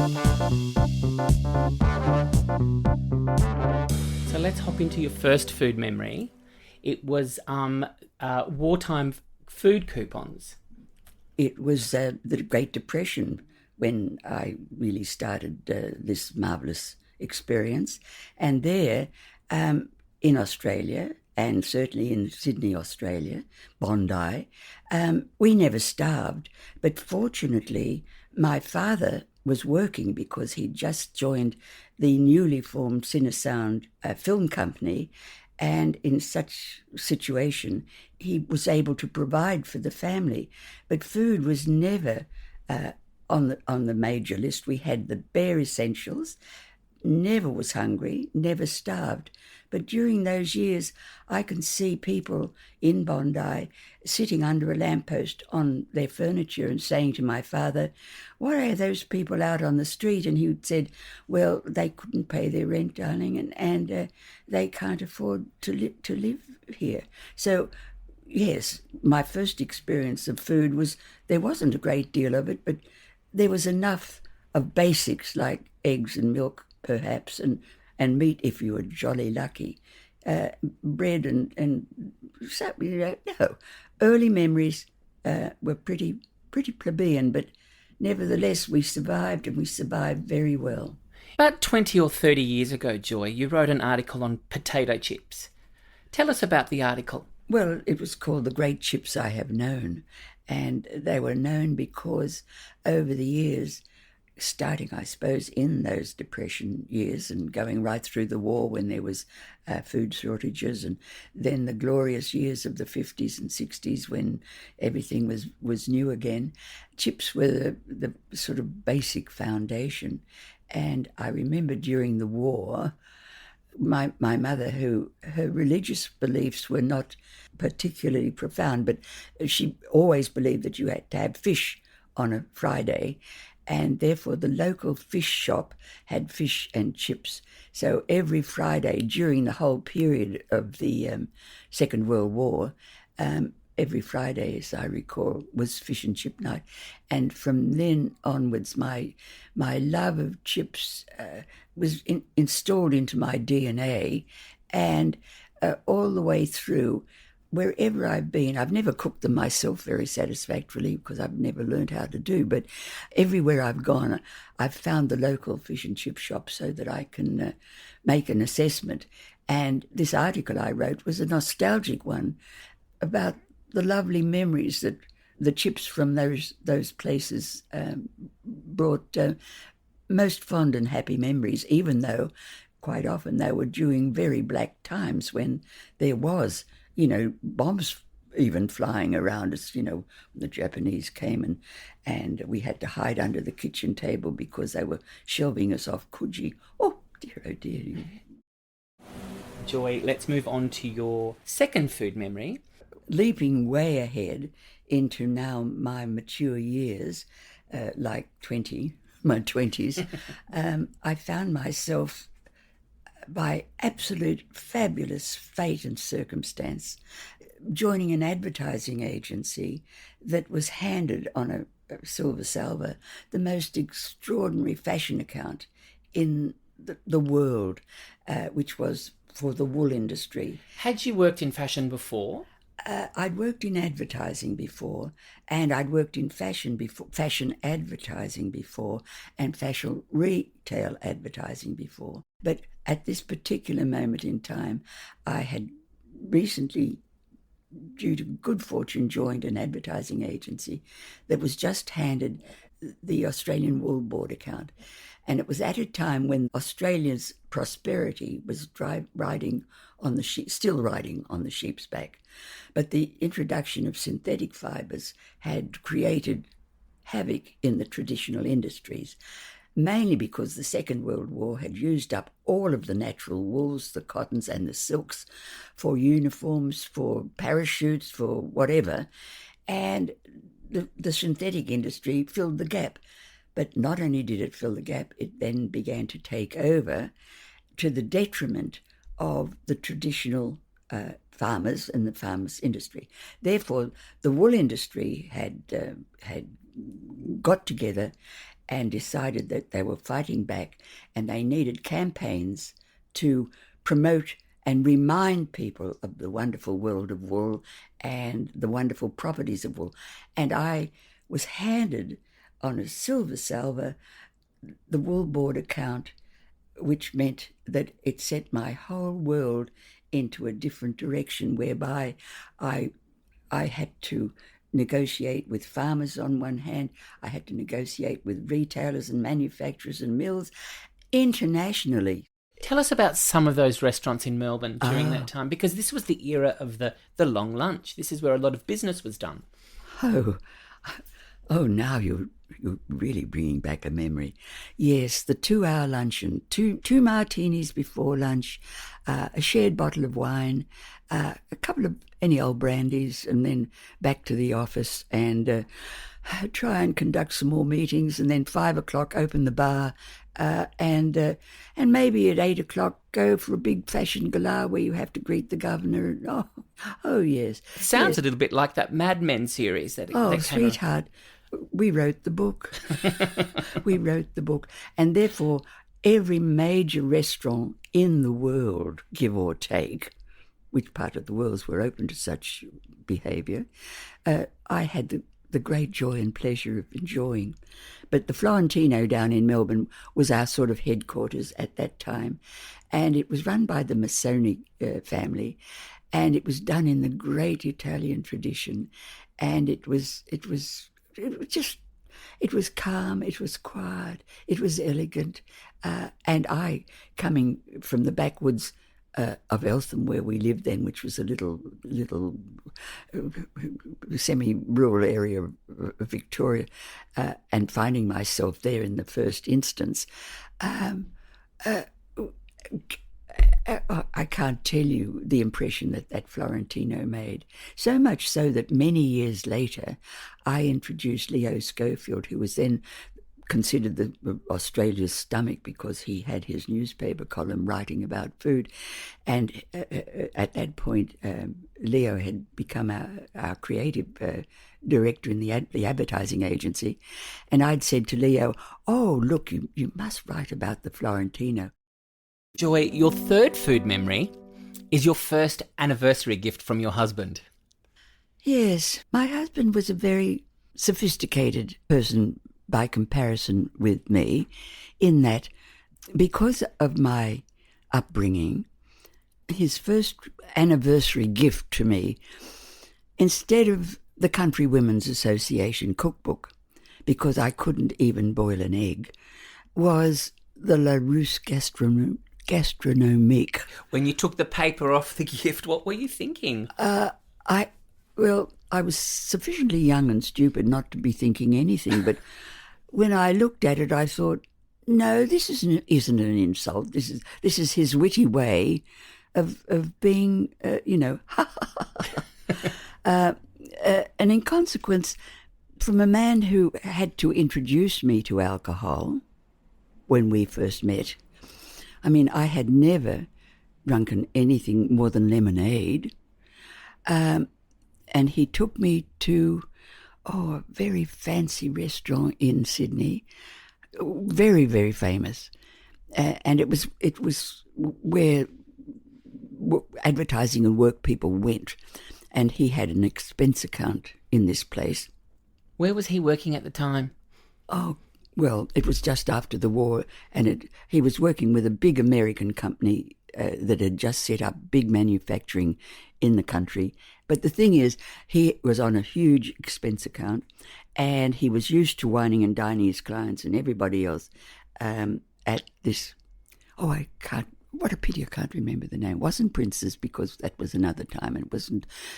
So let's hop into your first food memory. It was wartime food coupons. It was the Great Depression when I really started this marvellous experience. And there, in Australia, and certainly in Sydney, Australia, Bondi, we never starved. But fortunately, my father was working because he'd just joined the newly formed Cinesound film company, and in such situation, he was able to provide for the family. But food was never on the major list. We had the bare essentials, never was hungry, never starved. But during those years, I can see people in Bondi sitting under a lamppost on their furniture and saying to my father, "What are those people out on the street?" And he said, "Well, they couldn't pay their rent, darling, and they can't afford to live here." So, yes, my first experience of food was, there wasn't a great deal of it, but there was enough of basics like eggs and milk, perhaps, and meat if you were jolly lucky. Bread and something, no. Early memories were pretty plebeian, but nevertheless we survived, and we survived very well. About 20 or 30 years ago, Joy, you wrote an article on potato chips. Tell us about the article. Well, it was called The Great Chips I Have Known, and they were known because over the years, starting, I suppose, in those Depression years and going right through the war when there was food shortages, and then the glorious years of the 50s and 60s when everything was new again, chips were the sort of basic foundation. And I remember during the war, my mother, who her religious beliefs were not particularly profound, but she always believed that you had to have fish on a Friday, and therefore the local fish shop had fish and chips. So every Friday during the whole period of the Second World War, every Friday, as I recall, was fish and chip night. And from then onwards, my love of chips was installed into my DNA, and all the way through, wherever I've been, I've never cooked them myself very satisfactorily because I've never learned how to do, but everywhere I've gone, I've found the local fish and chip shop so that I can make an assessment. And this article I wrote was a nostalgic one about the lovely memories that the chips from those places brought most fond and happy memories, even though quite often they were during very black times when there was, bombs even flying around us, when the Japanese came and we had to hide under the kitchen table because they were shelving us off Coogee. Oh dear. Joy, let's move on to your second food memory. Leaping way ahead into now my mature years, like my 20s, I found myself, by absolute fabulous fate and circumstance, joining an advertising agency that was handed on a silver salver the most extraordinary fashion account in the world, which was for the wool industry. Had you worked in fashion before? I'd worked in advertising before, and I'd worked in fashion advertising before, and fashion retail advertising before. But at this particular moment in time, I had recently, due to good fortune, joined an advertising agency that was just handed the Australian Wool Board account. And it was at a time when Australia's prosperity was still riding on the sheep's back. But the introduction of synthetic fibres had created havoc in the traditional industries, mainly because the Second World War had used up all of the natural wools, the cottons and the silks, for uniforms, for parachutes, for whatever. And the synthetic industry filled the gap. But not only did it fill the gap, it then began to take over, to the detriment of the traditional farmers and the farmers' industry. Therefore, the wool industry had got together and decided that they were fighting back and they needed campaigns to promote and remind people of the wonderful world of wool and the wonderful properties of wool. And I was handed on a silver salver the Wool Board account, which meant that it set my whole world into a different direction, whereby I had to negotiate with farmers on one hand, I had to negotiate with retailers and manufacturers and mills internationally. Tell us about some of those restaurants in Melbourne during that time, because this was the era of the long lunch. This is where a lot of business was done. Now you're really bringing back a memory. Yes, the 2-hour luncheon, two martinis before lunch, a shared bottle of wine, a couple of any old brandies, and then back to the office and try and conduct some more meetings, and then 5 o'clock open the bar, and maybe at 8 o'clock go for a big fashion gala where you have to greet the governor. Oh yes. It sounds yes. a little bit like that Mad Men series that Oh, that came sweetheart, we wrote the book. We wrote the book. And therefore, every major restaurant in the world, give or take, which part of the worlds were open to such behaviour, I had the great joy and pleasure of enjoying. But the Florentino down in Melbourne was our sort of headquarters at that time, and it was run by the Masoni family, and it was done in the great Italian tradition, and it was calm, it was quiet, it was elegant, and I, coming from the backwoods of Eltham, where we lived then, which was a little semi-rural area of Victoria, and finding myself there in the first instance, I can't tell you the impression that Florentino made. So much so that many years later, I introduced Leo Schofield, who was then considered Australia's stomach because he had his newspaper column writing about food. And at that point, Leo had become our creative director in the advertising agency. And I'd said to Leo, "Oh, look, you must write about the Florentino." Joy, your third food memory is your first anniversary gift from your husband. Yes, my husband was a very sophisticated person by comparison with me, in that because of my upbringing, his first anniversary gift to me, instead of the Country Women's Association cookbook, because I couldn't even boil an egg, was the Larousse Gastronomique. When you took the paper off the gift, what were you thinking? I was sufficiently young and stupid not to be thinking anything, but when I looked at it, I thought, no, this isn't an insult. This is his witty way of being, and in consequence, from a man who had to introduce me to alcohol when we first met. I mean, I had never drunken anything more than lemonade. And he took me to a very fancy restaurant in Sydney, very, very famous. And it was where advertising and work people went. And he had an expense account in this place. Where was he working at the time? Oh, well, it was just after the war, and he was working with a big American company that had just set up big manufacturing in the country. But the thing is, he was on a huge expense account, and he was used to wining and dining his clients and everybody else at this. What a pity I can't remember the name. It wasn't Prince's, because that was another time, and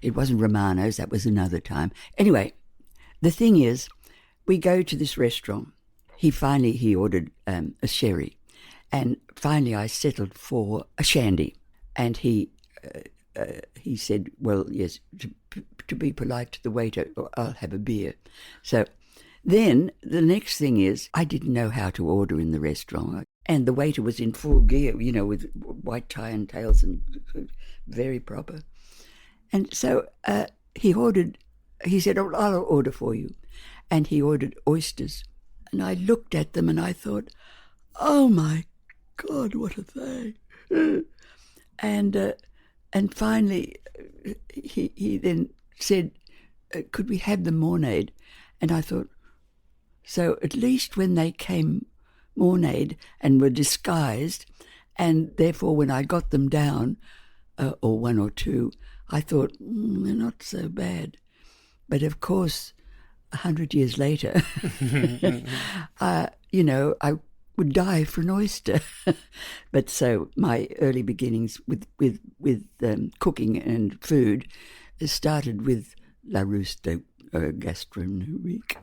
it wasn't Romano's, that was another time. Anyway, the thing is, we go to this restaurant. He ordered a sherry, and finally I settled for a shandy. And he said, well, yes, to be polite to the waiter, I'll have a beer. So then the next thing is, I didn't know how to order in the restaurant. And the waiter was in full gear, with white tie and tails, and very proper. And so he said, I'll order for you. And he ordered oysters. And I looked at them and I thought, oh my God, what are they? And finally, he then said, could we have them mornayed? And I thought, so at least when they came mornayed and were disguised, and therefore when I got them down, or one or two, I thought, they're not so bad. But of course, 100 years later, I would die for an oyster. But so my early beginnings with cooking and food started with La Ruste Gastronomique.